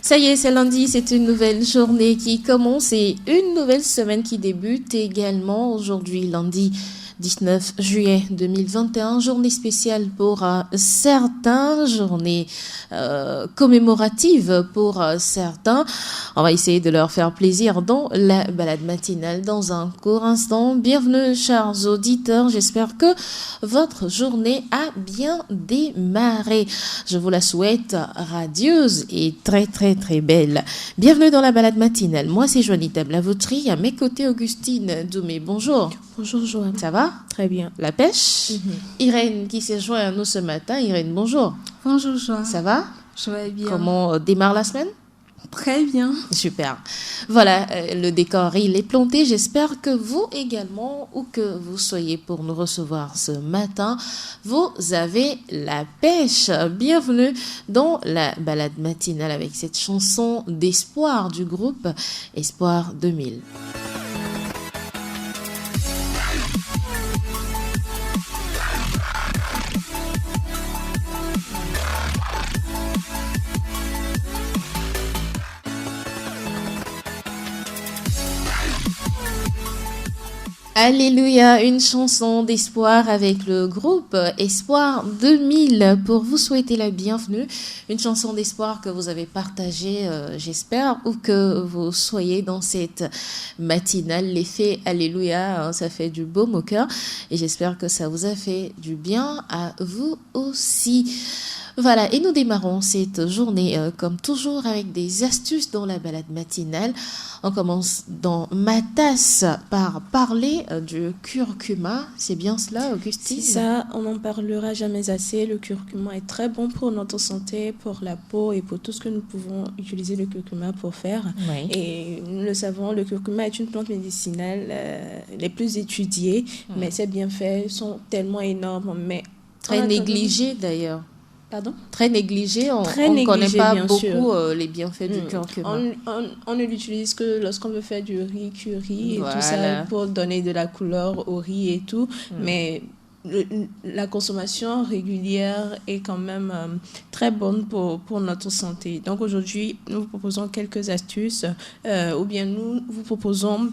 Ça y est, c'est lundi, c'est une nouvelle journée qui commence et une nouvelle semaine qui débute également aujourd'hui, lundi 19 juillet 2021, journée spéciale pour certains, journée commémorative pour certains. On va essayer de leur faire plaisir dans la balade matinale dans un court instant. Bienvenue, chers auditeurs, j'espère que votre journée a bien démarré. Je vous la souhaite radieuse et très très très belle. Bienvenue dans la balade matinale. Moi, c'est Juanita Blavoutry. À mes côtés, Augustine Doumé. Bonjour. Bonjour, Joanne. Ça va? Très bien. La pêche? Irène qui s'est jointe à nous ce matin. Irène, bonjour. Bonjour, Joanne. Ça va? Je vais bien. Comment démarre la semaine? Très bien. Super. Voilà, le décor, il est planté. J'espère que vous également, où que vous soyez pour nous recevoir ce matin, vous avez la pêche. Bienvenue dans la balade matinale avec cette chanson d'espoir du groupe Espoir 2000. Alléluia, une chanson d'espoir avec le groupe Espoir 2000 pour vous souhaiter la bienvenue. Une chanson d'espoir que vous avez partagée, j'espère, ou que vous soyez dans cette matinale. L'effet Alléluia, hein, ça fait du baume au cœur et j'espère que ça vous a fait du bien à vous aussi. Voilà, et nous démarrons cette journée comme toujours avec des astuces dans la balade matinale. On commence dans ma tasse par parler du curcuma. C'est bien cela, Augustine? C'est ça, on n'en parlera jamais assez. Le curcuma est très bon pour notre santé, pour la peau et pour tout ce que nous pouvons utiliser le curcuma pour faire. Oui. Et nous le savons, le curcuma est une plante médicinale les plus étudiées, mais ses bienfaits sont tellement énormes. Mais très négligés d'ailleurs. Pardon? Très négligé, on Très ne connaît négligé, pas bien beaucoup sûr. les bienfaits du curcuma. On ne l'utilise que lorsqu'on veut faire du riz curry et Voilà. tout ça pour donner de la couleur au riz et tout. Mais la consommation régulière est quand même très bonne pour notre santé. Donc aujourd'hui, nous vous proposons quelques astuces ou bien nous vous proposons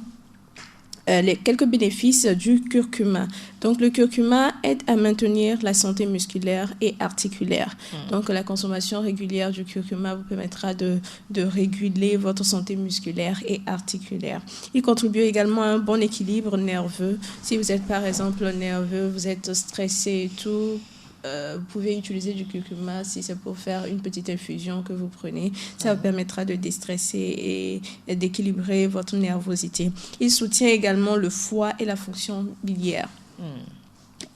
les quelques bénéfices du curcuma. Donc, le curcuma aide à maintenir la santé musculaire et articulaire. Donc, la consommation régulière du curcuma vous permettra de réguler votre santé musculaire et articulaire. Il contribue également à un bon équilibre nerveux. Si vous êtes, par exemple, nerveux, vous êtes stressé et tout, vous pouvez utiliser du curcuma si c'est pour faire une petite infusion que vous prenez. Ça vous permettra de déstresser et d'équilibrer votre nervosité. Il soutient également le foie et la fonction biliaire.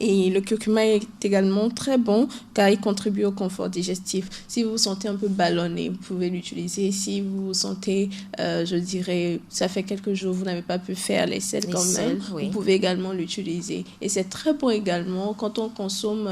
Et le curcuma est également très bon car il contribue au confort digestif. Si vous vous sentez un peu ballonné, vous pouvez l'utiliser. Si vous vous sentez, je dirais, ça fait quelques jours, vous n'avez pas pu faire les selles quand même, oui. vous pouvez également l'utiliser. Et c'est très bon également quand on consomme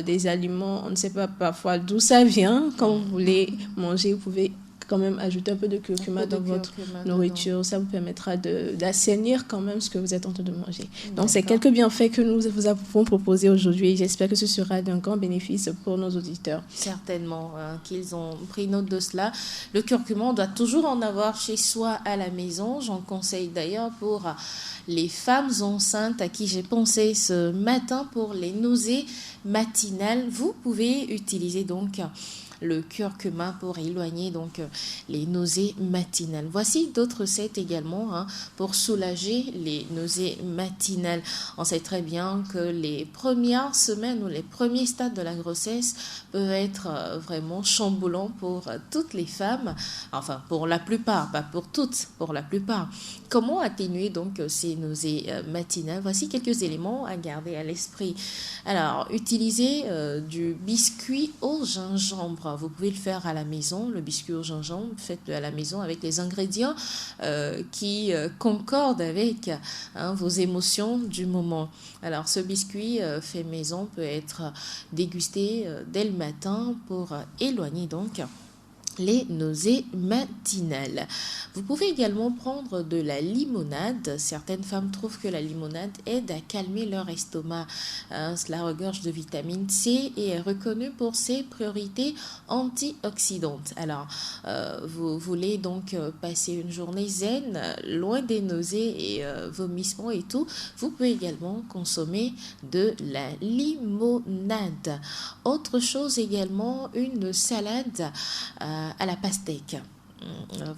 des aliments, on ne sait pas parfois d'où ça vient. Quand vous voulez manger, vous pouvez quand même ajouter un peu de curcuma dans votre nourriture. Ça vous permettra d'assainir quand même ce que vous êtes en train de manger. Donc, c'est quelques bienfaits que nous vous avons proposés aujourd'hui. J'espère que ce sera d'un grand bénéfice pour nos auditeurs. Certainement qu'ils ont pris note de cela. Le curcuma, on doit toujours en avoir chez soi à la maison. J'en conseille d'ailleurs pour les femmes enceintes à qui j'ai pensé ce matin pour les nausées matinales. Vous pouvez utiliser donc le curcuma pour éloigner donc les nausées matinales. Voici d'autres recettes également pour soulager les nausées matinales. On sait très bien que les premières semaines ou les premiers stades de la grossesse peuvent être vraiment chamboulants pour toutes les femmes, enfin pour la plupart, pas pour toutes, pour la plupart. Comment atténuer donc ces nausées matinales? Voici quelques éléments à garder à l'esprit. Alors, utilisez du biscuit au gingembre. Vous pouvez le faire à la maison, le biscuit au gingembre, faites-le à la maison avec les ingrédients qui concordent avec vos émotions du moment. Alors, ce biscuit fait maison peut être dégusté dès le matin pour éloigner donc les nausées matinales. Vous pouvez également prendre de la limonade. Certaines femmes trouvent que la limonade aide à calmer leur estomac. Cela regorge de vitamine C et est reconnu pour ses priorités antioxydantes. Alors, vous voulez donc passer une journée zen, loin des nausées et vomissements et tout. Vous pouvez également consommer de la limonade. Autre chose également, une salade à la pastèque.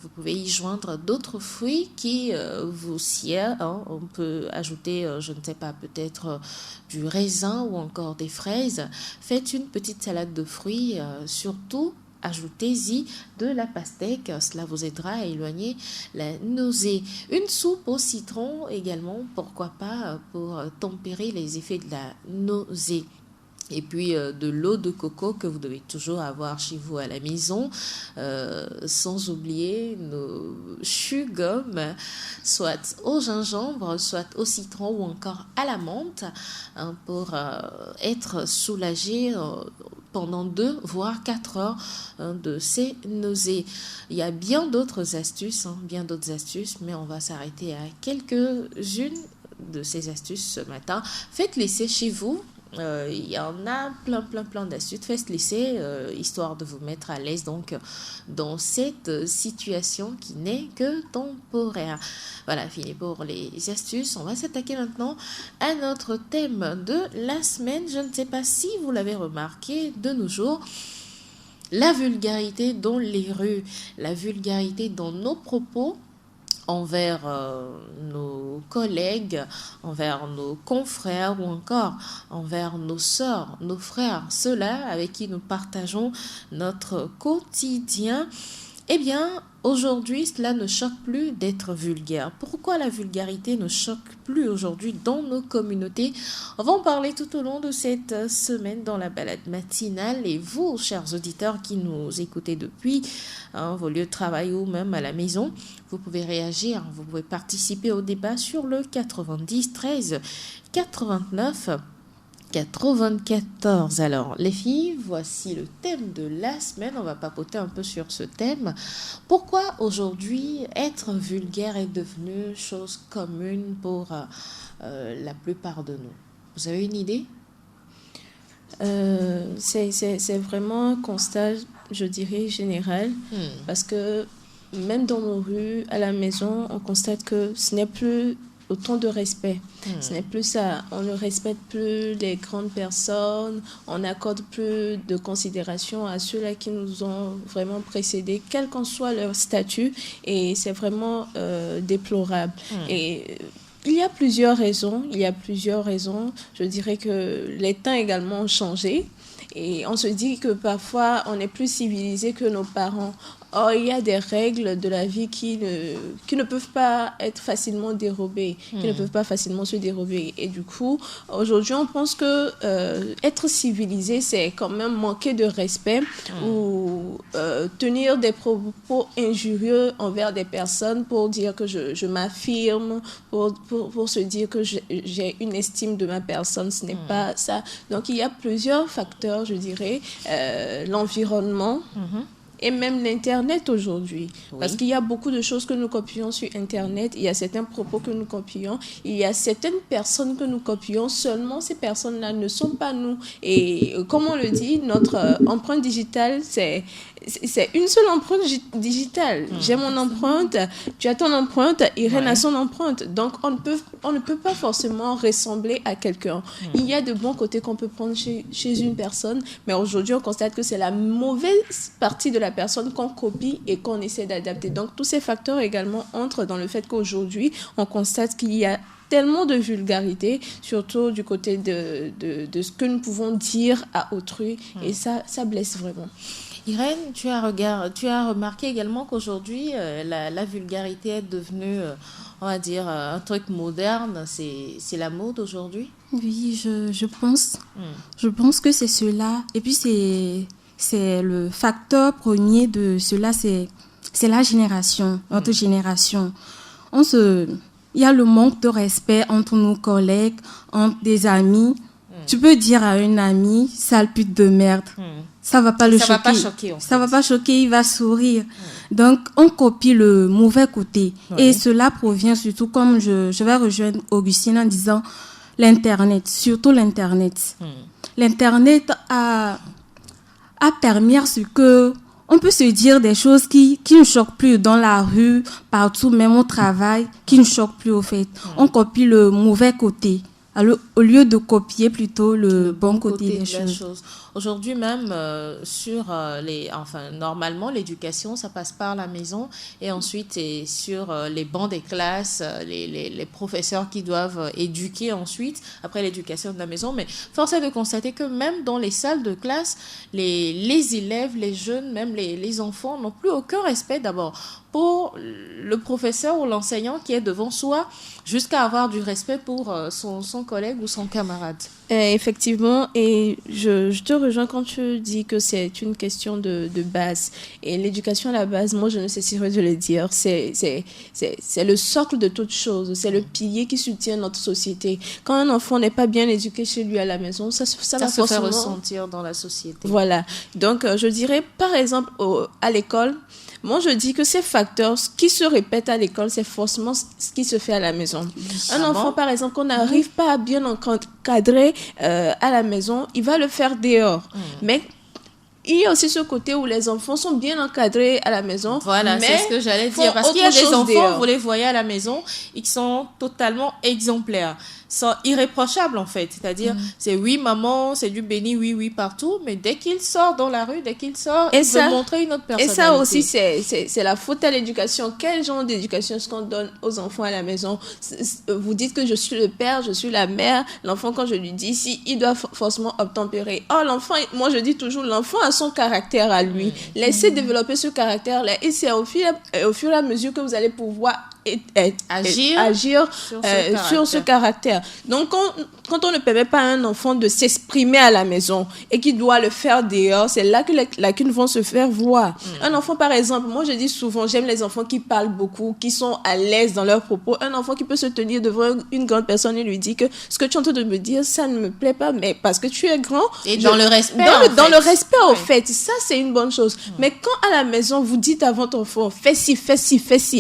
Vous pouvez y joindre d'autres fruits qui vous sied. On peut ajouter, je ne sais pas, peut-être du raisin ou encore des fraises. Faites une petite salade de fruits, surtout ajoutez-y de la pastèque, cela vous aidera à éloigner la nausée. Une soupe au citron également, pourquoi pas, pour tempérer les effets de la nausée. Et puis de l'eau de coco que vous devez toujours avoir chez vous à la maison, sans oublier nos chewing-gums, soit au gingembre, soit au citron ou encore à la menthe, pour être soulagé pendant 2 voire 4 heures de ces nausées. Il y a bien d'autres astuces, mais on va s'arrêter à quelques-unes de ces astuces ce matin. Faites-les chez vous. Il y en a plein d'astuces. Faites-les histoire de vous mettre à l'aise donc dans cette situation qui n'est que temporaire. Voilà, fini pour les astuces. On va s'attaquer maintenant à notre thème de la semaine. Je ne sais pas si vous l'avez remarqué, de nos jours, la vulgarité dans les rues, la vulgarité dans nos propos envers nos collègues, envers nos confrères ou encore envers nos sœurs, nos frères, ceux-là avec qui nous partageons notre quotidien. Eh bien, aujourd'hui, cela ne choque plus d'être vulgaire. Pourquoi la vulgarité ne choque plus aujourd'hui dans nos communautés? On va en parler tout au long de cette semaine dans la balade matinale. Et vous, chers auditeurs qui nous écoutez depuis vos lieux de travail ou même à la maison, vous pouvez réagir, vous pouvez participer au débat sur le 90 13 89 94. Alors, les filles, voici le thème de la semaine. On va papoter un peu sur ce thème. Pourquoi aujourd'hui être vulgaire est devenu chose commune pour la plupart de nous? Vous avez une idée? C'est vraiment un constat, je dirais, général. Parce que même dans nos rues, à la maison, on constate que ce n'est plus autant de respect. Ce n'est plus ça. On ne respecte plus les grandes personnes. On n'accorde plus de considération à ceux-là qui nous ont vraiment précédés, quel qu'en soit leur statut. Et c'est vraiment déplorable. Et il y a plusieurs raisons. Je dirais que les temps également ont changé. Et on se dit que parfois, on est plus civilisé que nos parents. Or, il y a des règles de la vie qui ne peuvent pas être facilement dérobées, qui ne peuvent pas facilement se dérober. Et du coup, aujourd'hui, on pense que être civilisé, c'est quand même manquer de respect ou tenir des propos injurieux envers des personnes pour dire que je m'affirme, pour se dire que j'ai une estime de ma personne. Ce n'est pas ça. Donc, il y a plusieurs facteurs, je dirais. L'environnement. Et même l'Internet aujourd'hui. Oui. Parce qu'il y a beaucoup de choses que nous copions sur Internet. Il y a certains propos que nous copions. Il y a certaines personnes que nous copions. Seulement, ces personnes-là ne sont pas nous. Et comme on le dit, notre empreinte digitale, c'est une seule empreinte digitale. J'ai mon empreinte, tu as ton empreinte, Irène a son empreinte. Donc, on ne peut pas forcément ressembler à quelqu'un. Il y a de bons côtés qu'on peut prendre chez une personne. Mais aujourd'hui, on constate que c'est la mauvaise partie de la personne qu'on copie et qu'on essaie d'adapter. Donc, tous ces facteurs également entrent dans le fait qu'aujourd'hui, on constate qu'il y a tellement de vulgarité, surtout du côté de ce que nous pouvons dire à autrui. Et ça blesse vraiment. Irène, tu as remarqué également qu'aujourd'hui, la vulgarité est devenue, on va dire, un truc moderne. C'est la mode aujourd'hui? Oui, je pense. Je pense que c'est cela. Et puis, c'est le facteur premier de cela, c'est la génération, notre génération. Il y a le manque de respect entre nos collègues, entre des amis. Tu peux dire à une amie, sale pute de merde. ça va pas le choquer. Ça va pas choquer, en fait. Ça va pas choquer, il va sourire. Donc, on copie le mauvais côté. Et cela provient surtout, comme je vais rejoindre Augustine en disant, l'Internet, surtout l'Internet. L'Internet a permis à ce que on peut se dire des choses qui ne choquent plus dans la rue, partout, même au travail, qui ne choquent plus au fait. On copie le mauvais côté. Alors, au lieu de copier plutôt le bon côté des choses. Aujourd'hui même, normalement, l'éducation, ça passe par la maison et ensuite c'est sur les bancs des classes, les professeurs qui doivent éduquer ensuite, après l'éducation de la maison. Mais force est de constater que même dans les salles de classe, les élèves, les jeunes, même les enfants n'ont plus aucun respect d'abord pour le professeur ou l'enseignant qui est devant soi, jusqu'à avoir du respect pour son collègue ou son camarade. Effectivement, et je te rejoins quand tu dis que c'est une question de base. Et l'éducation à la base, moi je ne cesserai de le dire, c'est le socle de toute chose, c'est le pilier qui soutient notre société. Quand un enfant n'est pas bien éduqué chez lui à la maison, ça va se faire ressentir dans la société. Voilà, donc je dirais par exemple à l'école, moi, je dis que ces facteurs, ce qui se répète à l'école, c'est forcément ce qui se fait à la maison. Un enfant, par exemple, qu'on n'arrive pas à bien encadrer à la maison, il va le faire dehors. Mais il y a aussi ce côté où les enfants sont bien encadrés à la maison. Voilà, c'est ce que j'allais dire. Parce qu'il y a des enfants, vous les voyez à la maison, ils sont totalement exemplaires. Sont irréprochables en fait, c'est-à-dire c'est oui maman, c'est du béni oui partout, mais dès qu'il sort dans la rue, il veut montrer une autre personnalité. Et ça aussi c'est la faute à l'éducation. Quel genre d'éducation est-ce qu'on donne aux enfants à la maison? Vous dites que je suis le père, je suis la mère, l'enfant quand je lui dis si il doit forcément obtempérer. Oh l'enfant, moi je dis toujours l'enfant a son caractère à lui. Laissez développer ce caractère-là et c'est au fur et à mesure que vous allez pouvoir agir sur ce caractère. Donc, quand on ne permet pas à un enfant de s'exprimer à la maison et qu'il doit le faire dehors, c'est là que les lacunes vont se faire voir. Un enfant, par exemple, moi je dis souvent, j'aime les enfants qui parlent beaucoup, qui sont à l'aise dans leurs propos. Un enfant qui peut se tenir devant une grande personne et lui dit que ce que tu es en train de me dire, ça ne me plaît pas, mais parce que tu es grand. Et dans le respect. Dans le respect, au fait. Ça, c'est une bonne chose. Mais quand à la maison, vous dites à votre enfant, fais ci,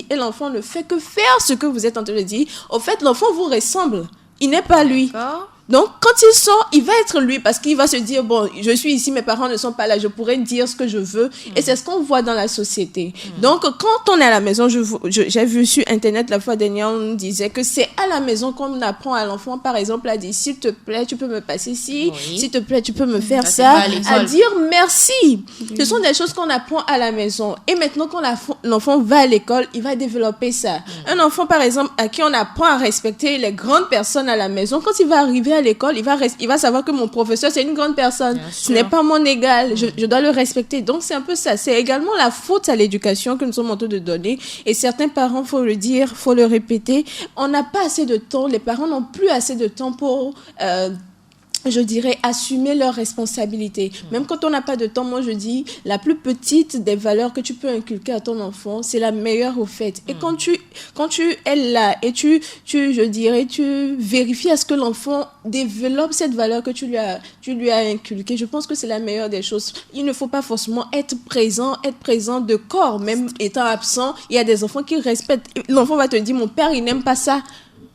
et l'enfant ne fait que faire ce que vous êtes en train de dire, au fait, l'enfant vous ressemble. Il n'est pas lui. D'accord. Donc, quand il sort, il va être lui parce qu'il va se dire, bon, je suis ici, mes parents ne sont pas là, je pourrais dire ce que je veux. Et c'est ce qu'on voit dans la société. Donc, quand on est à la maison, j'ai vu sur Internet la fois dernière, on disait que c'est à la maison qu'on apprend à l'enfant, par exemple, à dire, s'il te plaît, tu peux me passer ci, s'il te plaît, tu peux me faire ça, à dire merci. Ce sont des choses qu'on apprend à la maison. Et maintenant, quand l'enfant va à l'école, il va développer ça. Un enfant, par exemple, à qui on apprend à respecter les grandes personnes à la maison, quand il va arriver à l'école, il va savoir que mon professeur, c'est une grande personne. Ce n'est pas mon égal. Je dois le respecter. Donc, c'est un peu ça. C'est également la faute à l'éducation que nous sommes en train de donner. Et certains parents, faut le dire, faut le répéter, on n'a pas assez de temps. Les parents n'ont plus assez de temps pour... je dirais, assumer leurs responsabilités. Même quand on n'a pas de temps, moi je dis, la plus petite des valeurs que tu peux inculquer à ton enfant, c'est la meilleure au fait. Et quand tu es là et tu vérifies à ce que l'enfant développe cette valeur que tu lui as inculquée, je pense que c'est la meilleure des choses. Il ne faut pas forcément être présent de corps, même étant absent. Il y a des enfants qui respectent. L'enfant va te dire, mon père, il n'aime pas ça.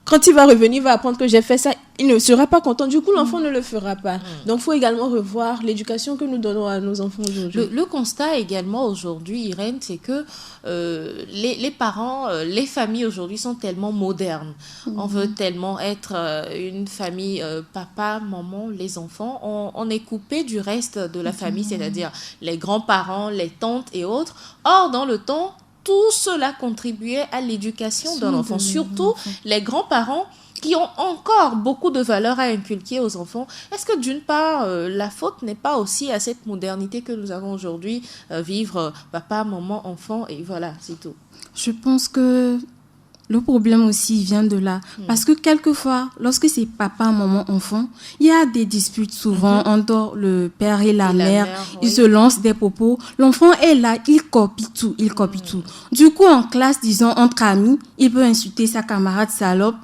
Quand il va revenir, il va apprendre que j'ai fait ça. Il ne sera pas content. Du coup, l'enfant ne le fera pas. Donc, il faut également revoir l'éducation que nous donnons à nos enfants aujourd'hui. Le constat également aujourd'hui, Irène, c'est que les parents, les familles aujourd'hui sont tellement modernes. On veut tellement être une famille, papa, maman, les enfants. On est coupé du reste de la famille, c'est-à-dire les grands-parents, les tantes et autres. Or, dans le temps, tout cela contribuait à l'éducation d'un enfant, surtout les grands-parents qui ont encore beaucoup de valeurs à inculquer aux enfants. Est-ce que d'une part, la faute n'est pas aussi à cette modernité que nous avons aujourd'hui, vivre papa, maman, enfant, et voilà, c'est tout? Je pense que le problème aussi vient de là. Parce que quelquefois, lorsque c'est papa, maman, enfant, il y a des disputes souvent entre le père et la mère. Ils se lancent des propos. L'enfant est là, il copie tout. Du coup, en classe, disons, entre amis, il peut insulter sa camarade salope.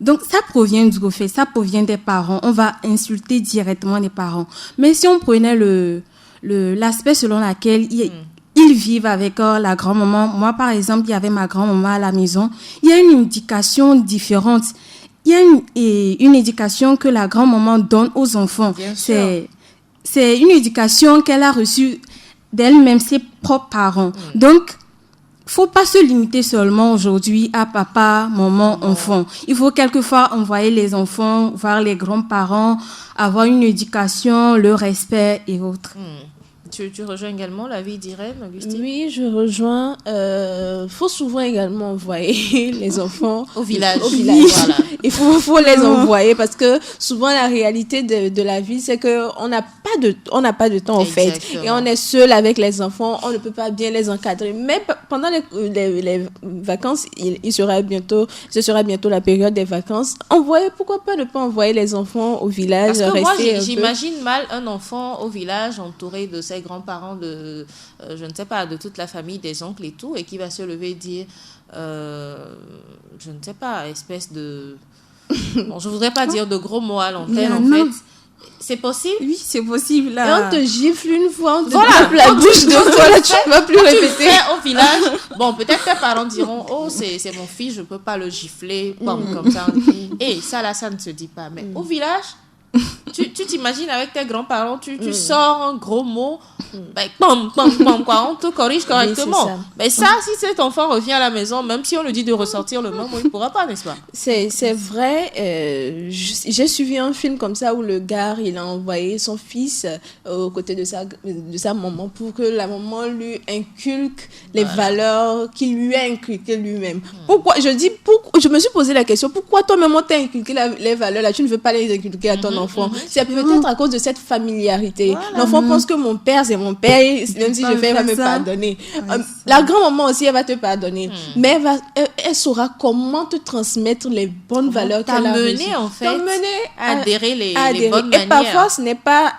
Donc, ça provient du fait, ça provient des parents. On va insulter directement les parents. Mais si on prenait le l'aspect selon lequel ils vivent avec la grand-maman. Moi, par exemple, il y avait ma grand-maman à la maison. Il y a une éducation différente. Il y a une éducation que la grand-maman donne aux enfants. C'est une éducation qu'elle a reçue d'elle-même, ses propres parents. Donc, faut pas se limiter seulement aujourd'hui à papa, maman, enfant. Il faut quelquefois envoyer les enfants voir les grands-parents, avoir une éducation, le respect et autres. Tu rejoins également l'avis d'Irène, Augustine? Oui, je rejoins. Faut souvent également envoyer les enfants au village. Voilà. Il faut les envoyer parce que souvent la réalité de la vie, c'est que on n'a pas de temps en fait, et on est seul avec les enfants. On ne peut pas bien les encadrer. Mais pendant les vacances, ce sera bientôt la période des vacances. Pourquoi pas ne pas envoyer les enfants au village? Parce que moi, j'imagine mal un enfant au village entouré de ses grands-parents, de je ne sais pas, de toute la famille, des oncles et tout, et qui va se lever et dire je ne sais pas, espèce de bon, je voudrais pas dire de gros mots à l'antenne, en fait. C'est possible? Oui, c'est possible. Là. Et on te gifle une fois, on te tape la bouche de toi, là, tu ne vas plus répéter. Au village, bon, peut-être tes parents diront, oh, c'est mon fils, je ne peux pas le gifler, comme ça. Et ça, là, ça ne se dit pas. Mais au village, tu t'imagines avec tes grands-parents, tu sors un gros mot, quoi, on te corrige correctement. Oui, mais ça, si cet enfant revient à la maison, même si on lui dit de ressortir le même mot, il ne pourra pas, n'est-ce pas? C'est vrai. J'ai suivi un film comme ça où le gars, il a envoyé son fils aux côtés de sa maman pour que la maman lui inculque les valeurs qu'il lui a inculquées lui-même. Pourquoi? Je me suis posé la question, pourquoi toi-même on t'a inculqué les valeurs là, tu ne veux pas les inculquer à ton enfant? C'est peut-être à cause de cette familiarité. Voilà. L'enfant pense que mon père, c'est mon père, même si je fais, il va me pardonner. La grand-maman aussi, elle va te pardonner. Mais elle saura comment te transmettre les bonnes valeurs qu'elle a reçues. T'amener, en fait, à adhérer les bonnes manières. Et parfois, ce n'est pas...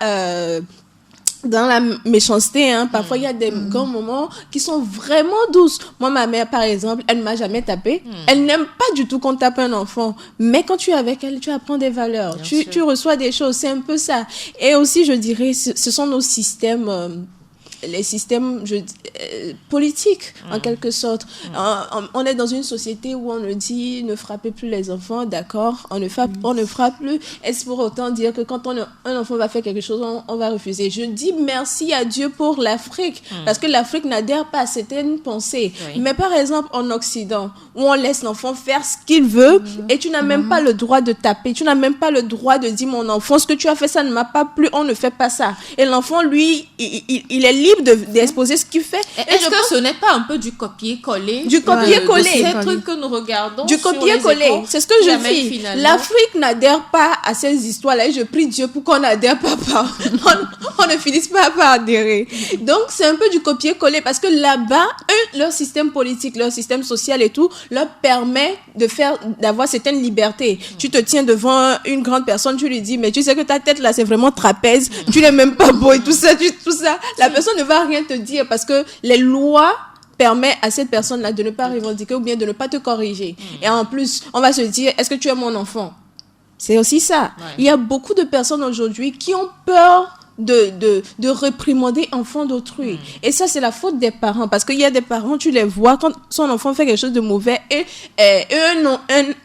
dans la méchanceté, parfois il y a des grands moments qui sont vraiment douces. Moi, ma mère, par exemple, elle ne m'a jamais tapé. Elle n'aime pas du tout qu'on tape un enfant. Mais quand tu es avec elle, tu apprends des valeurs. Tu reçois des choses. C'est un peu ça. Et aussi, je dirais, ce sont nos systèmes... les systèmes politiques, en quelque sorte. On est dans une société où on nous dit ne frappez plus les enfants, d'accord, on ne frappe plus. Est-ce pour autant dire que quand un enfant va faire quelque chose, on va refuser? Je dis merci à Dieu pour l'Afrique, parce que l'Afrique n'adhère pas à certaines pensées. Mais par exemple, en Occident, où on laisse l'enfant faire ce qu'il veut, et tu n'as même pas le droit de taper, tu n'as même pas le droit de dire mon enfant, ce que tu as fait, ça ne m'a pas plu, on ne fait pas ça. Et l'enfant, lui, il est libre d'exposer ce qu'il fait. Est-ce que ce n'est pas un peu du copier-coller? Du copier-coller. Ces trucs que nous regardons. Du copier-coller. C'est ce que je dis. L'Afrique n'adhère pas à ces histoires-là. Et je prie Dieu pour qu'on n'adhère pas. On ne finisse pas par adhérer. Donc, c'est un peu du copier-coller parce que là-bas, leur système politique, leur système social et tout, leur permet d'avoir certaines libertés. Tu te tiens devant une grande personne, tu lui dis, mais tu sais que ta tête là, c'est vraiment trapèze. Tu n'es même pas beau et tout ça. La personne ne va rien te dire parce que les lois permettent à cette personne-là de ne pas revendiquer ou bien de ne pas te corriger. Et en plus, on va se dire, est-ce que tu es mon enfant? C'est aussi ça. Il y a beaucoup de personnes aujourd'hui qui ont peur de réprimander enfants d'autrui. Et ça, c'est la faute des parents. Parce qu'il y a des parents, tu les vois, quand son enfant fait quelque chose de mauvais, et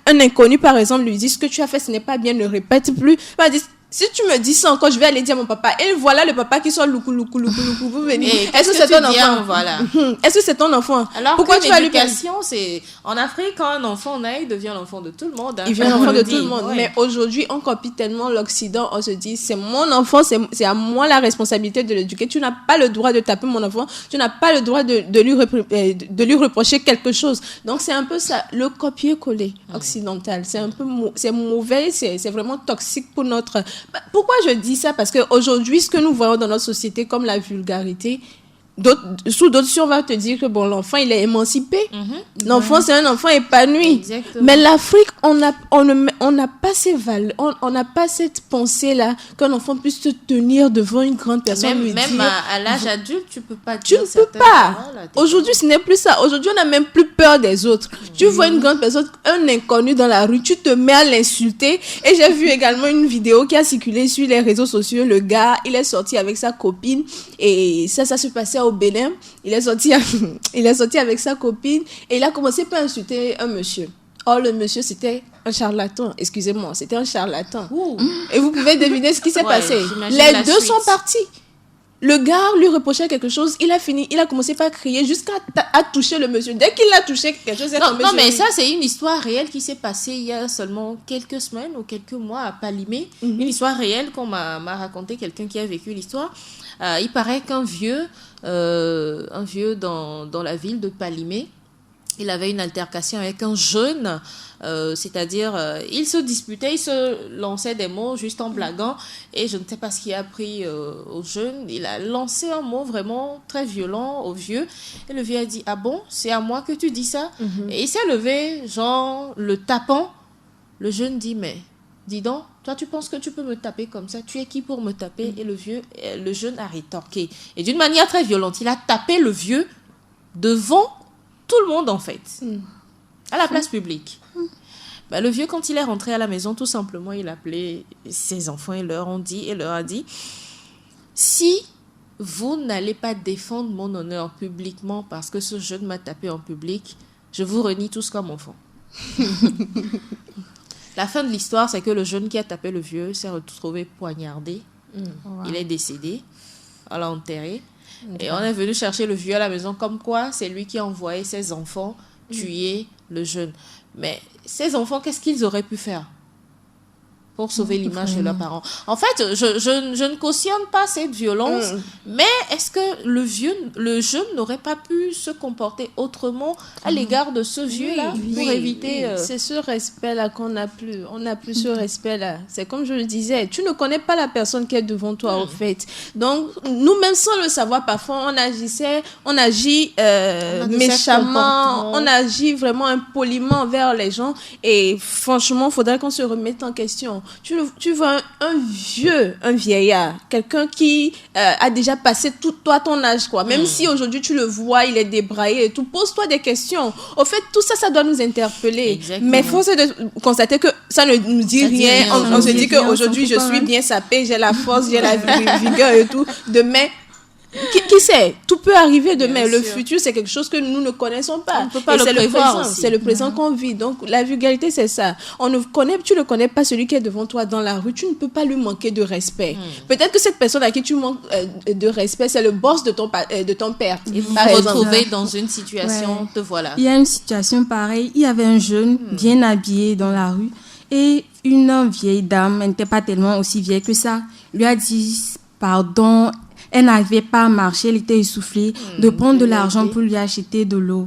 un inconnu, par exemple, lui dit, ce que tu as fait, ce n'est pas bien, ne répète plus. Il va dire, si tu me dis ça encore, je vais aller dire à mon papa. Et voilà le papa qui sort loukou, vous venez. Est-ce que c'est ton enfant? Voilà. Est-ce que c'est ton enfant? Alors, pourquoi tu vas l'éducation, c'est... En Afrique, quand un enfant naît, il devient l'enfant de tout le monde. Il devient l'enfant de tout le monde. Ouais. Mais aujourd'hui, on copie tellement l'Occident, on se dit, c'est mon enfant, c'est à moi la responsabilité de l'éduquer. Tu n'as pas le droit de taper mon enfant. Tu n'as pas le droit de lui reprocher quelque chose. Donc, c'est un peu ça, le copier-coller occidental. C'est un peu c'est mauvais, c'est vraiment toxique pour notre... Pourquoi je dis ça? Parce qu'aujourd'hui, ce que nous voyons dans notre société comme la vulgarité, sous d'autres si on va te dire que bon, l'enfant, il est émancipé. L'enfant, c'est un enfant épanoui. Exactement. Mais l'Afrique, on n'a pas ces valeurs, on n'a pas cette pensée-là qu'un enfant puisse se tenir devant une grande personne. Même à l'âge adulte, tu peux pas Tu dire ne peux certaines pas. paroles. Aujourd'hui, ce n'est plus ça. Aujourd'hui, on n'a même plus peur des autres. Tu vois une grande personne, un inconnu dans la rue, tu te mets à l'insulter. Et j'ai vu également une vidéo qui a circulé sur les réseaux sociaux. Le gars, il est sorti avec sa copine et ça se passait au Bénin. Il est sorti avec sa copine et il a commencé par insulter un monsieur. Or, le monsieur, c'était un charlatan. Excusez-moi, c'était un charlatan. Ouh. Et vous pouvez deviner ce qui s'est passé. j'imagine Les la deux suite. sont partis. Le gars lui reprochait quelque chose. Il a commencé par crier jusqu'à toucher le monsieur. Dès qu'il l'a touché, quelque chose est tombé Non, sur mais lui. ça, c'est une histoire réelle qui s'est passée il y a seulement quelques semaines ou quelques mois à Palimé. Une histoire réelle qu'on m'a raconté, quelqu'un qui a vécu l'histoire. Il paraît qu'un vieux dans la ville de Palimé, il avait une altercation avec un jeune, c'est-à-dire il se disputait, il se lançait des mots juste en blaguant et je ne sais pas ce qui a pris au jeune. Il a lancé un mot vraiment très violent au vieux et le vieux a dit « Ah bon, c'est à moi que tu dis ça ?» Et il s'est levé, genre le tapant. Le jeune dit « Mais dis donc, toi tu penses que tu peux me taper comme ça? Tu es qui pour me taper ?» Et le jeune a rétorqué. Et d'une manière très violente, il a tapé le vieux devant tout le monde en fait, à la place publique. Bah, le vieux, quand il est rentré à la maison, tout simplement, il a appelé ses enfants et leur a dit si vous n'allez pas défendre mon honneur publiquement parce que ce jeune m'a tapé en public, je vous renie tous comme enfants. La fin de l'histoire, c'est que le jeune qui a tapé le vieux s'est retrouvé poignardé. Il est décédé. On l'a enterré. Et on est venu chercher le vieux à la maison, comme quoi c'est lui qui a envoyé ses enfants tuer le jeune. Mais ces enfants, qu'est-ce qu'ils auraient pu faire pour sauver l'image de leurs parents? En fait, je ne cautionne pas cette violence, mais est-ce que le jeune n'aurait pas pu se comporter autrement à l'égard de ce vieux-là pour éviter... C'est ce respect-là qu'on n'a plus. On n'a plus ce respect-là. C'est comme je le disais, tu ne connais pas la personne qui est devant toi, au fait. Donc, nous-mêmes, sans le savoir, parfois, on agit méchamment, on agit vraiment impoliment envers les gens. Et franchement, il faudrait qu'on se remette en question. Tu vois un vieillard, quelqu'un qui a déjà passé tout toi ton âge, quoi. Même si aujourd'hui tu le vois, il est débraillé et tout, pose-toi des questions. Au fait, tout ça, ça doit nous interpeller. Exactement. Mais force est de constater que ça ne nous dit rien. On se dit qu'aujourd'hui, je suis bien sapé, j'ai la force, j'ai la vigueur et tout. Demain, qui sait, tout peut arriver demain. Le futur, c'est quelque chose que nous ne connaissons pas. On ne peut pas et le prévoir présent. aussi. C'est le présent qu'on vit. Donc, la vulgarité, c'est ça. Tu ne connais pas celui qui est devant toi dans la rue. Tu ne peux pas lui manquer de respect. Peut-être que cette personne à qui tu manques de respect, c'est le boss de ton père. Et vous par vous exemple. retrouvez dans une situation, te voilà. Il y a une situation pareille. Il y avait un jeune bien habillé dans la rue et une vieille dame, elle n'était pas tellement aussi vieille que ça, lui a dit pardon. Elle n'arrivait pas à marcher, elle était essoufflée, de prendre de l'argent pour lui acheter de l'eau.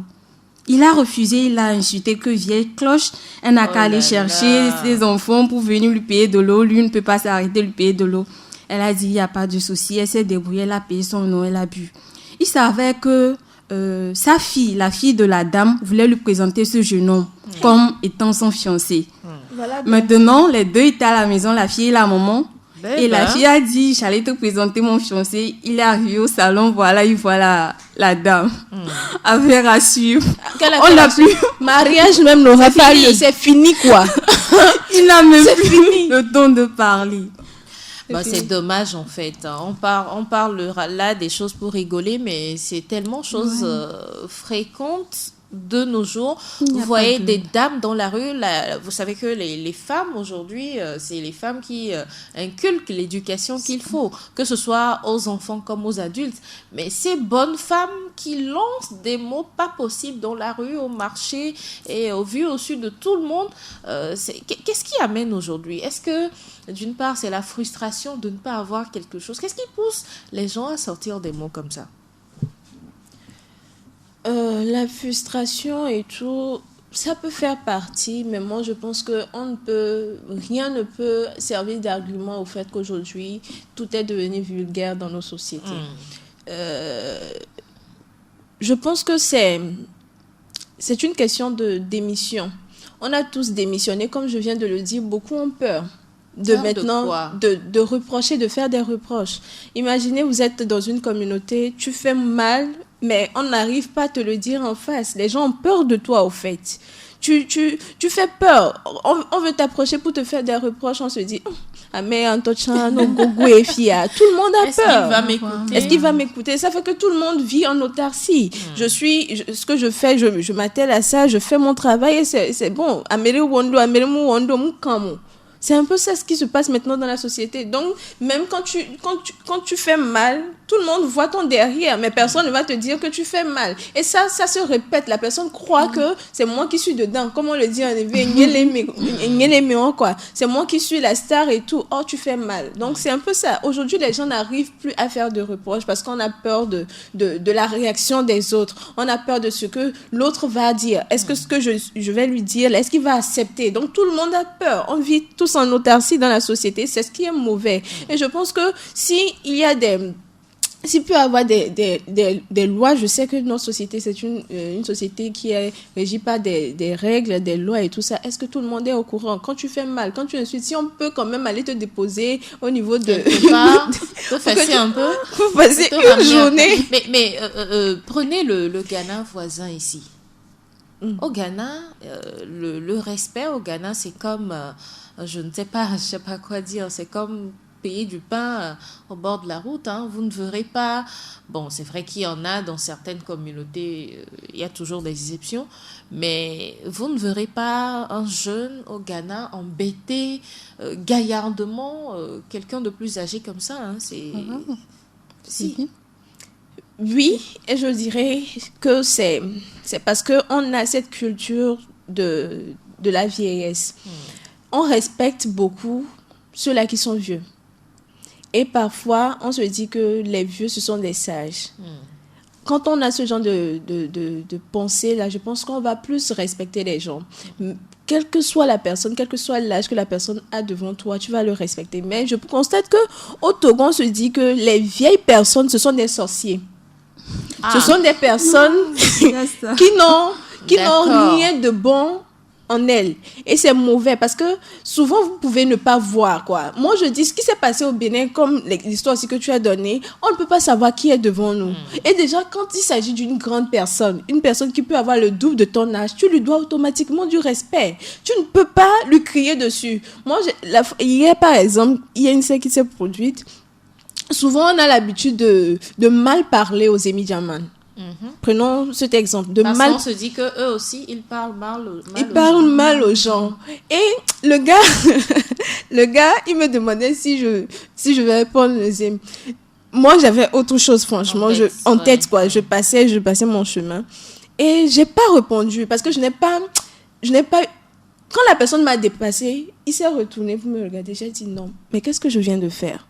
Il a refusé, il a insulté que vieille cloche. Elle n'a qu'à aller chercher ses enfants pour venir lui payer de l'eau. Lui ne peut pas s'arrêter de lui payer de l'eau. Elle a dit, il n'y a pas de souci. Elle s'est débrouillée, elle a payé son eau, elle a bu. Il savait que sa fille, la fille de la dame, voulait lui présenter ce jeune homme comme étant son fiancé. Voilà. Maintenant, les deux étaient à la maison, la fille et la maman. Et la ben. fille a dit, j'allais te présenter mon fiancé. Il est arrivé au salon, voilà, il voit la dame. Affaire à suivre. On n'a plus. Mariage même n'aura pas lieu. C'est fini, quoi. Il n'a même plus le temps de parler. Bah, c'est dommage en fait. On parle là des choses pour rigoler, mais c'est tellement choses fréquentes de nos jours. Vous voyez des dames dans la rue. Vous savez que les femmes aujourd'hui, c'est les femmes qui inculquent l'éducation qu'il faut, que ce soit aux enfants comme aux adultes. Mais ces bonnes femmes qui lancent des mots pas possibles dans la rue, au marché et au vu au su de tout le monde, qu'est-ce qui amène aujourd'hui? Est-ce que d'une part c'est la frustration de ne pas avoir quelque chose? Qu'est-ce qui pousse les gens à sortir des mots comme ça? La frustration et tout, ça peut faire partie, mais moi je pense que rien ne peut servir d'argument au fait qu'aujourd'hui tout est devenu vulgaire dans nos sociétés. je pense que c'est une question de démission. On a tous démissionné, comme je viens de le dire, beaucoup ont peur de reprocher, de faire des reproches. Imaginez, vous êtes dans une communauté, tu fais mal, mais on n'arrive pas à te le dire en face. Les gens ont peur de toi, au fait. Tu fais peur. On veut t'approcher pour te faire des reproches. On se dit, tout le monde a peur. Est-ce qu'il va m'écouter? Ça fait que tout le monde vit en autarcie. Ce que je fais, je m'attelle à ça, je fais mon travail et c'est bon. C'est un peu ça ce qui se passe maintenant dans la société. Donc, même quand tu fais mal, tout le monde voit ton derrière, mais personne ne va te dire que tu fais mal. Et ça se répète. La personne croit que c'est moi qui suis dedans. Comme on le dit en quoi. C'est moi qui suis la star et tout. Oh, tu fais mal. Donc, c'est un peu ça. Aujourd'hui, les gens n'arrivent plus à faire de reproches parce qu'on a peur de la réaction des autres. On a peur de ce que l'autre va dire. Est-ce que ce que je vais lui dire, est-ce qu'il va accepter? Donc, tout le monde a peur. On vit tous en autarcie dans la société, c'est ce qui est mauvais. Et je pense que s'il peut y avoir des lois, je sais que notre société, c'est une société qui est régie par des règles, des lois et tout ça. Est-ce que tout le monde est au courant? Quand tu fais mal, quand tu insultes, si on peut quand même aller te déposer au niveau de... te fesser un peu. Pour passer une journée. Mais prenez le Ghana voisin ici. Au Ghana, le respect au Ghana, c'est comme... je ne sais pas quoi dire. C'est comme payer du pain au bord de la route. Hein. Vous ne verrez pas... Bon, c'est vrai qu'il y en a dans certaines communautés, il y a toujours des exceptions, mais vous ne verrez pas un jeune au Ghana embêter gaillardement quelqu'un de plus âgé comme ça. Hein. Si. Oui, et je dirais que c'est parce qu'on a cette culture de la vieillesse. On respecte beaucoup ceux-là qui sont vieux. Et parfois, on se dit que les vieux, ce sont des sages. Quand on a ce genre de pensée-là, je pense qu'on va plus respecter les gens. Quelle que soit la personne, quel que soit l'âge que la personne a devant toi, tu vas le respecter. Mais je constate qu'au Togo, on se dit que les vieilles personnes, ce sont des sorciers. Ce sont des personnes qui n'ont rien de bon en elles. Et c'est mauvais parce que souvent, vous pouvez ne pas voir, quoi. Moi, je dis, ce qui s'est passé au Bénin, comme l'histoire aussi que tu as donnée, on ne peut pas savoir qui est devant nous. Et déjà, quand il s'agit d'une grande personne, une personne qui peut avoir le double de ton âge, tu lui dois automatiquement du respect. Tu ne peux pas lui crier dessus. Moi, hier, par exemple, il y a une scène qui s'est produite. Souvent, on a l'habitude de mal parler aux Émidiamans. Prenons cet exemple. On se dit qu'eux aussi, ils parlent mal aux gens. Et le gars, il me demandait si je vais répondre le deuxième. Moi, j'avais autre chose, franchement. En tête, quoi. Je passais mon chemin. Et j'ai pas répondu parce que je n'ai pas... Quand la personne m'a dépassé, il s'est retourné pour me regarder. J'ai dit non. Mais qu'est-ce que je viens de faire?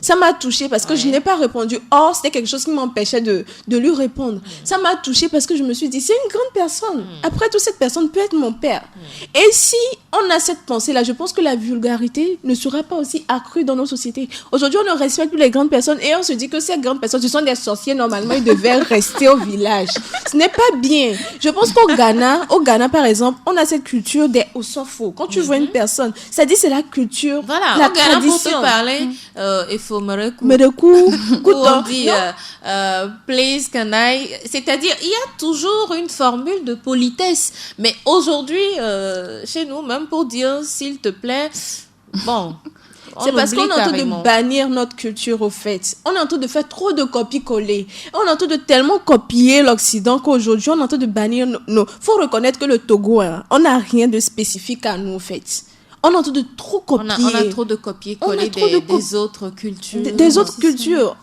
Ça m'a touchée parce que je n'ai pas répondu. Or, c'était quelque chose qui m'empêchait de lui répondre. Ça m'a touchée parce que je me suis dit, c'est une grande personne. Après tout, cette personne peut être mon père. Et si on a cette pensée-là, je pense que la vulgarité ne sera pas aussi accrue dans nos sociétés. Aujourd'hui, on ne respecte plus les grandes personnes et on se dit que ces grandes personnes, ce sont des sorciers. Normalement, ils devaient rester au village. Ce n'est pas bien. Je pense qu'au Ghana, par exemple, on a cette culture des osofo. Quand tu vois une personne, ça dit c'est la culture, la tradition. Pour te parler, il faut Mereku, on dit please, can I, c'est-à-dire il y a toujours une formule de politesse, mais aujourd'hui chez nous, même pour dire s'il te plaît, bon, c'est parce qu'on est en train de bannir notre culture, au fait. On est en train de faire trop de copier-coller. On est en train de tellement copier l'Occident qu'aujourd'hui, on est en train de bannir nos... Faut reconnaître que le Togo, on n'a rien de spécifique à nous, au fait. On est en train de trop copier. On a trop de copier-coller des autres cultures. Des autres cultures.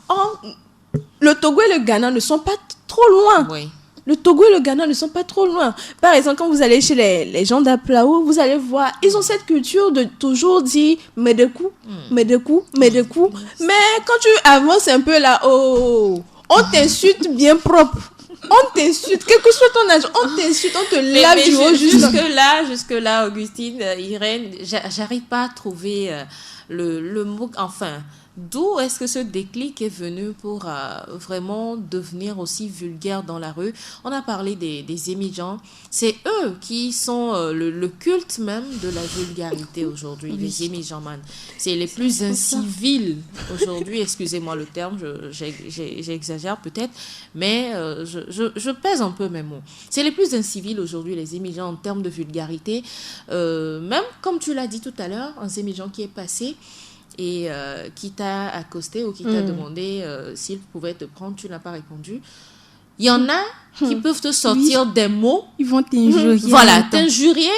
Le Togo et le Ghana ne sont pas trop loin. Oui. Le Togo et le Ghana ne sont pas trop loin. Par exemple, quand vous allez chez les gens d'Aplao, vous allez voir, ils ont cette culture de toujours dire « Medekou, Medekou, Medekou ». Mais quand tu avances un peu là, on t'insulte bien propre. On t'insulte, quel que soit ton âge, on t'insulte, on te lave du haut jusque-là, Augustine, Irène, j'arrive pas à trouver le mot, enfin... D'où est-ce que ce déclic est venu pour vraiment devenir aussi vulgaire dans la rue? On a parlé des émigrants. C'est eux qui sont le culte même de la vulgarité aujourd'hui, les émigrants. C'est les plus incivils aujourd'hui, excusez-moi le terme, j'exagère peut-être, mais je pèse un peu mes mots. C'est les plus incivils aujourd'hui, les émigrants, en termes de vulgarité. Même comme tu l'as dit tout à l'heure, un émigrant qui est passé et qui t'a accosté ou qui t'a demandé s'il pouvait te prendre, tu n'as pas répondu. Il y en a qui peuvent te sortir des mots. Ils vont t'injurier. Voilà, t'injurier.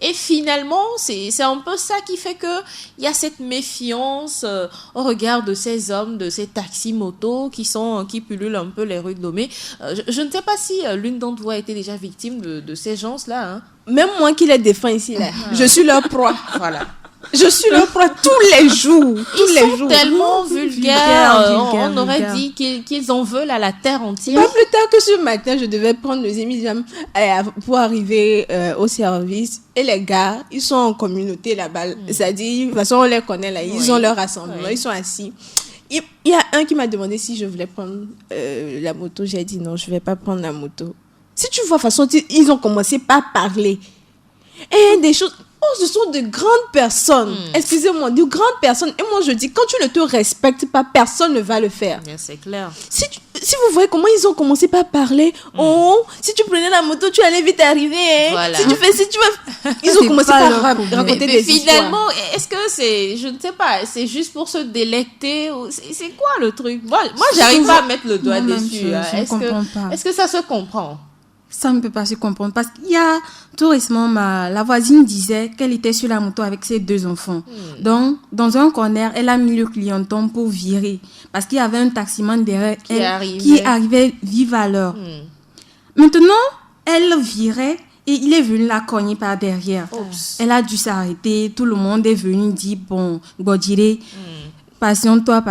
Et finalement, c'est un peu ça qui fait qu'il y a cette méfiance au regard de ces hommes, de ces taxis-motos qui pullulent un peu les rues de Lomé. Je ne sais pas si l'une d'entre vous a été déjà victime de ces gens-là. Hein. Même moi qui les défends ici, là, je suis leur proie. Voilà. Je suis leur proie tous les jours. Ils sont tellement vulgaires. On aurait dit qu'ils en veulent à la terre entière. Pas plus tard que ce matin, je devais prendre les émigrants pour arriver au service. Et les gars, ils sont en communauté là-bas. C'est-à-dire, de toute façon, on les connaît là. Ils ont leur rassemblement. Ils sont assis. Il y a un qui m'a demandé si je voulais prendre la moto. J'ai dit non, je ne vais pas prendre la moto. Si tu vois, de toute façon, ils ont commencé par parler. Et des choses... Oh, ce sont de grandes personnes. Excusez-moi, de grandes personnes. Et moi, je dis, quand tu ne te respectes pas, personne ne va le faire. Bien, c'est clair. Si vous voyez comment ils ont commencé par parler, oh, si tu prenais la moto, tu allais vite arriver. Hein. Voilà. Si tu vas... Ils ont commencé par raconter des histoires. Finalement, est-ce que c'est... Je ne sais pas, c'est juste pour se délecter ou c'est quoi le truc? Moi j'arrive pas à mettre le doigt dessus. Est-ce que ça se comprend? Ça ne peut pas se comprendre parce qu'il y a tout récemment, la voisine disait qu'elle était sur la moto avec ses 2 enfants. Donc, dans un corner, elle a mis le clienton pour virer parce qu'il y avait un taximan derrière qui arrivait vive à l'heure. Maintenant, elle virait et il est venu la cogner par derrière. Oups. Elle a dû s'arrêter. Tout le monde est venu dire, bon, Godire, patiente-toi.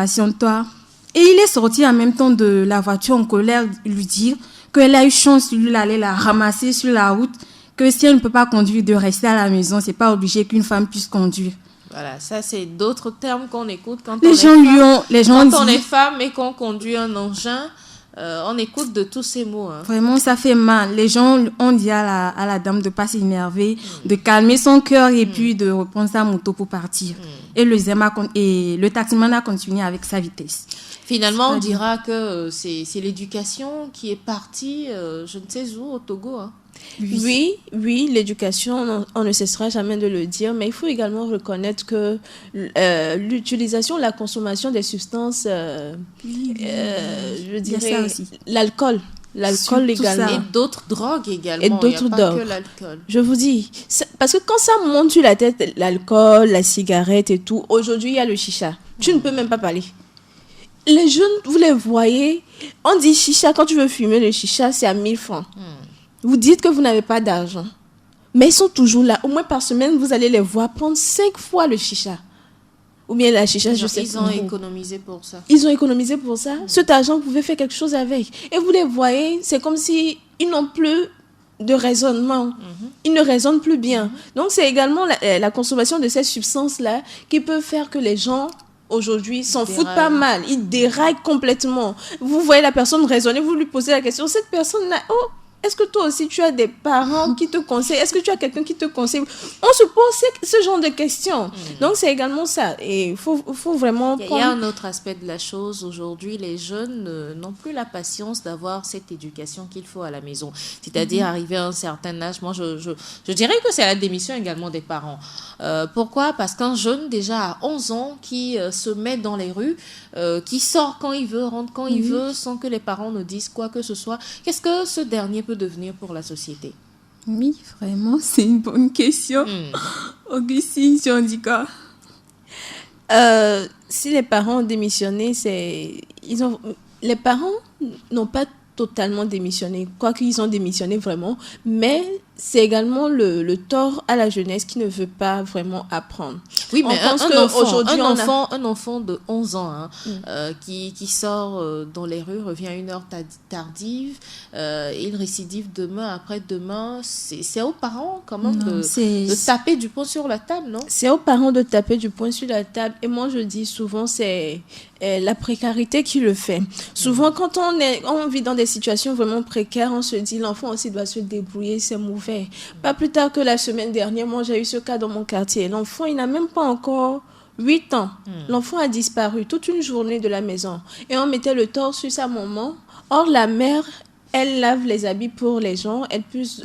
Et il est sorti en même temps de la voiture en colère, lui dire qu'elle a eu chance de lui aller la ramasser sur la route, que si elle ne peut pas conduire, de rester à la maison, c'est pas obligé qu'une femme puisse conduire. Voilà, ça c'est d'autres termes qu'on écoute quand on est femme et qu'on conduit un engin. On écoute de tous ces mots. Hein. Vraiment, ça fait mal. Les gens ont dit à la dame de ne pas s'énerver, de calmer son cœur et puis de reprendre sa moto pour partir. Et le taximan a continué avec sa vitesse. Finalement, on dira que c'est l'éducation qui est partie, je ne sais où, au Togo. Hein. Oui, l'éducation, on ne cessera jamais de le dire, mais il faut également reconnaître que l'utilisation, la consommation des substances, je dirais, l'alcool également. Et d'autres drogues également. Et d'autres drogues. Pas que l'alcool. Je vous dis, parce que quand ça monte sur la tête, l'alcool, la cigarette et tout, aujourd'hui, il y a le chicha. Tu ne peux même pas parler. Les jeunes, vous les voyez, on dit chicha, quand tu veux fumer le chicha, c'est à 1000 francs. Vous dites que vous n'avez pas d'argent. Mais ils sont toujours là. Au moins par semaine, vous allez les voir prendre 5 fois le chicha. Ou bien la chicha, je sais pas. Ils ont économisé pour ça. Ils ont économisé pour ça. Cet argent, vous pouvez faire quelque chose avec. Et vous les voyez, c'est comme si ils n'ont plus de raisonnement. Ils ne raisonnent plus bien. Donc, c'est également la consommation de ces substances-là qui peut faire que les gens... aujourd'hui, s'en foutent pas mal. Ils déraillent complètement. Vous voyez la personne raisonner, vous lui posez la question. Cette personne-là, est-ce que toi aussi tu as des parents qui te conseillent? Est-ce que tu as quelqu'un qui te conseille? On se pose ce genre de questions. Donc, c'est également ça. Et il faut vraiment... Il y a un autre aspect de la chose. Aujourd'hui, les jeunes n'ont plus la patience d'avoir cette éducation qu'il faut à la maison. C'est-à-dire, arriver à un certain âge, moi, je dirais que c'est la démission également des parents. Pourquoi? Parce qu'un jeune, déjà à 11 ans, qui se met dans les rues, qui sort quand il veut, rentre quand il veut, sans que les parents ne disent quoi que ce soit, qu'est-ce que ce dernier peut devenir pour la société? Oui, vraiment, c'est une bonne question. Augustine, tu en dis quoi? Si les parents ont démissionné, les parents n'ont pas totalement démissionné, quoique ils ont démissionné vraiment, mais c'est également le tort à la jeunesse qui ne veut pas vraiment apprendre. Oui, mais un enfant de 11 ans qui sort dans les rues, revient à une heure tardive, il récidive demain, après-demain, c'est aux parents quand même de taper du poing sur la table, non? C'est aux parents de taper du poing sur la table. Et moi, je dis souvent, c'est la précarité qui le fait. Souvent, quand on vit dans des situations vraiment précaires, on se dit l'enfant aussi doit se débrouiller, c'est mauvais. Pas plus tard que la semaine dernière, moi j'ai eu ce cas dans mon quartier. L'enfant, il n'a même pas encore 8 ans. L'enfant a disparu toute une journée de la maison. Et on mettait le tort sur sa maman. Or, la mère, elle lave les habits pour les gens, elle puisse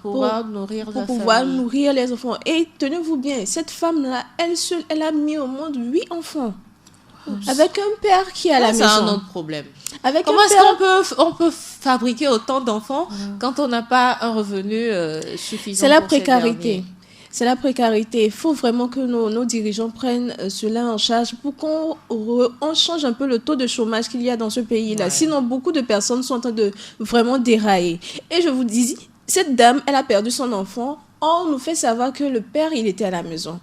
pouvoir nourrir les enfants. Et tenez-vous bien, cette femme-là, elle a mis au monde 8 enfants. Avec un père qui est à la maison. C'est un autre problème. Comment est-ce qu'on peut fabriquer autant d'enfants quand on n'a pas un revenu suffisant? C'est la précarité. C'est la précarité. Il faut vraiment que nos dirigeants prennent cela en charge pour qu'on change un peu le taux de chômage qu'il y a dans ce pays-là. Ouais. Sinon, beaucoup de personnes sont en train de vraiment dérailler. Et je vous dis, cette dame, elle a perdu son enfant. On nous fait savoir que le père, il était à la maison.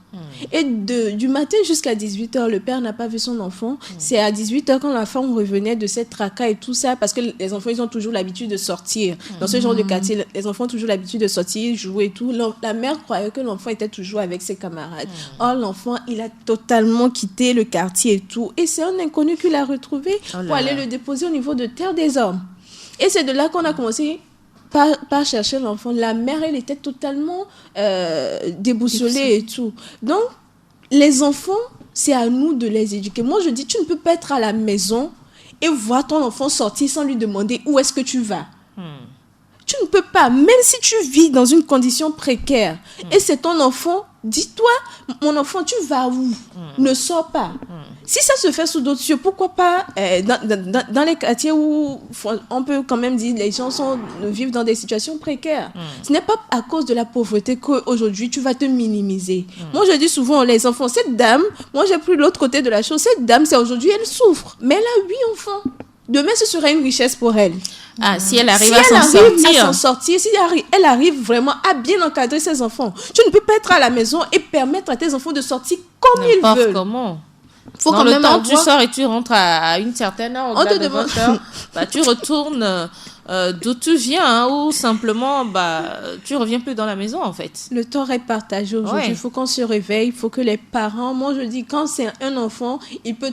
Et du matin jusqu'à 18h, le père n'a pas vu son enfant. C'est à 18h quand la femme revenait de cette tracas et tout ça, parce que les enfants, ils ont toujours l'habitude de sortir. Dans ce genre de quartier, les enfants ont toujours l'habitude de sortir, jouer et tout. La mère croyait que l'enfant était toujours avec ses camarades. Or, l'enfant, il a totalement quitté le quartier et tout. Et c'est un inconnu qui l'a retrouvé pour aller le déposer au niveau de Terre des Hommes. Et c'est de là qu'on a commencé pas chercher l'enfant. La mère, elle était totalement déboussolée et tout. Donc, les enfants, c'est à nous de les éduquer. Moi, je dis, tu ne peux pas être à la maison et voir ton enfant sortir sans lui demander où est-ce que tu vas. Tu ne peux pas, même si tu vis dans une condition précaire et c'est ton enfant, dis-toi, mon enfant, tu vas où? Ne sors pas. Si ça se fait sous d'autres cieux, pourquoi pas dans les quartiers où on peut quand même dire les gens vivent dans des situations précaires. Ce n'est pas à cause de la pauvreté qu'aujourd'hui tu vas te minimiser. Moi, je dis souvent, les enfants, cette dame, moi j'ai pris l'autre côté de la chose, cette dame, c'est aujourd'hui, elle souffre, mais elle a 8 enfants. Demain, ce sera une richesse pour elle. Si elle arrive à s'en sortir, si elle arrive vraiment à bien encadrer ses enfants, tu ne peux pas être à la maison et permettre à tes enfants de sortir comme ils veulent. Comment? Faut quand le temps tu sors et tu rentres à une certaine heure, au-delà de 20 heures, tu retournes d'où tu viens, ou simplement tu reviens plus dans la maison en fait. Le tort est partagé aujourd'hui. Il faut qu'on se réveille, il faut que les parents, moi je dis, quand c'est un enfant, il peut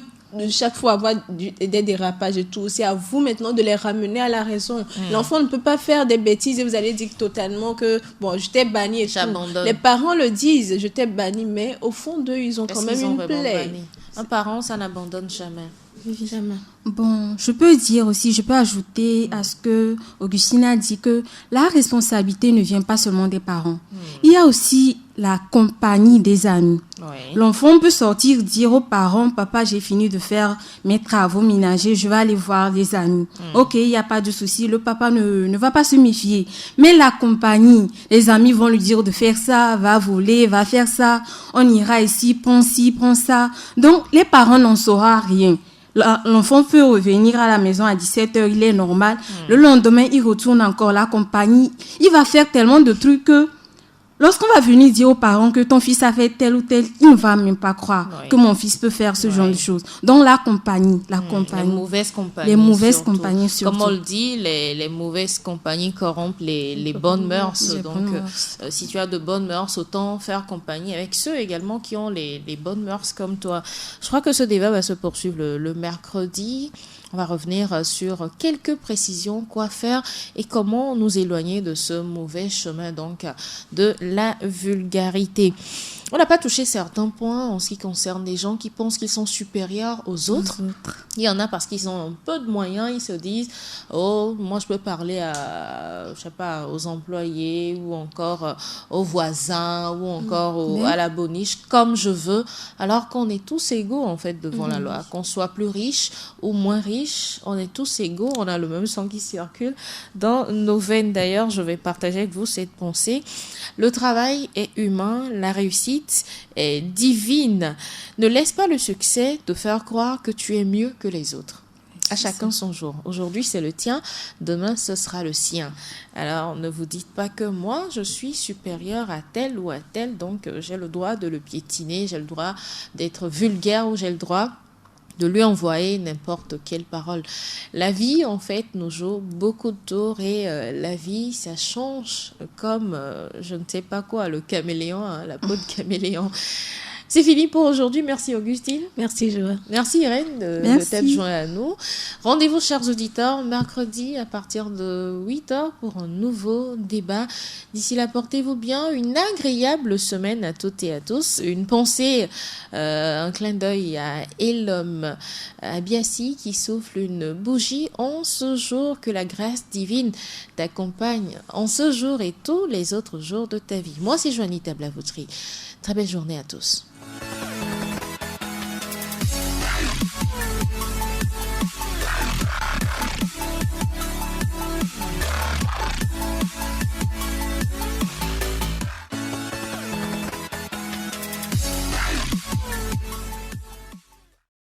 chaque fois avoir des dérapages et tout. C'est à vous maintenant de les ramener à la raison. L'enfant ne peut pas faire des bêtises et vous allez dire totalement que je t'ai banni et tout. Les parents le disent, je t'ai banni, mais au fond d'eux, ils ont quand même une plaie. Un parent, ça n'abandonne jamais. Jamais. Bon, je peux ajouter à ce que Augustine a dit, que la responsabilité ne vient pas seulement des parents. Il y a aussi la compagnie des amis. L'enfant peut sortir, dire aux parents, papa, j'ai fini de faire mes travaux ménagers, je vais aller voir les amis. Ok, il n'y a pas de souci, le papa ne va pas se méfier. Mais la compagnie, les amis vont lui dire de faire ça, va voler, va faire ça, on ira ici, prends ça. Donc, les parents n'en sauront rien. L'enfant peut revenir à la maison à 17h, il est normal. Le lendemain, il retourne encore la compagnie. Il va faire tellement de trucs que lorsqu'on va venir dire aux parents que ton fils a fait tel ou tel, il ne va même pas croire que mon fils peut faire ce genre de choses. Donc la compagnie. Les mauvaises compagnies. Les mauvaises compagnies surtout. Comme on le dit, les mauvaises compagnies corrompent les bonnes mœurs. Donc si tu as de bonnes mœurs, autant faire compagnie avec ceux également qui ont les bonnes mœurs comme toi. Je crois que ce débat va se poursuivre le mercredi. On va revenir sur quelques précisions, quoi faire et comment nous éloigner de ce mauvais chemin, donc de la vulgarité. On n'a pas touché certains points en ce qui concerne les gens qui pensent qu'ils sont supérieurs aux autres. Il y en a parce qu'ils ont un peu de moyens, ils se disent « Oh, moi je peux parler aux employés ou encore aux voisins ou encore à la boniche comme je veux », alors qu'on est tous égaux en fait devant la loi. Qu'on soit plus riche ou moins riche, on est tous égaux, on a le même sang qui circule dans nos veines. D'ailleurs, je vais partager avec vous cette pensée. Le travail est humain, la réussite est divine. Ne laisse pas le succès te faire croire que tu es mieux que les autres. À chacun son jour. Aujourd'hui, c'est le tien. Demain, ce sera le sien. Alors, ne vous dites pas que moi, je suis supérieure à tel ou à tel, donc j'ai le droit de le piétiner, j'ai le droit d'être vulgaire ou j'ai le droit de lui envoyer n'importe quelle parole. La vie, en fait, nous joue beaucoup de tours et la vie, ça change comme, je ne sais pas quoi, le caméléon, hein, la peau de caméléon. C'est fini pour aujourd'hui. Merci Augustine. Merci Joël. Merci Irène de t'être joint à nous. Rendez-vous chers auditeurs mercredi à partir de 8h pour un nouveau débat. D'ici là, portez-vous bien. Une agréable semaine à toutes et à tous. Une pensée, un clin d'œil à Elom Abiassi qui souffle une bougie en ce jour. Que la grâce divine t'accompagne en ce jour et tous les autres jours de ta vie. Moi, c'est Joanita Blavoutry. Très belle journée à tous.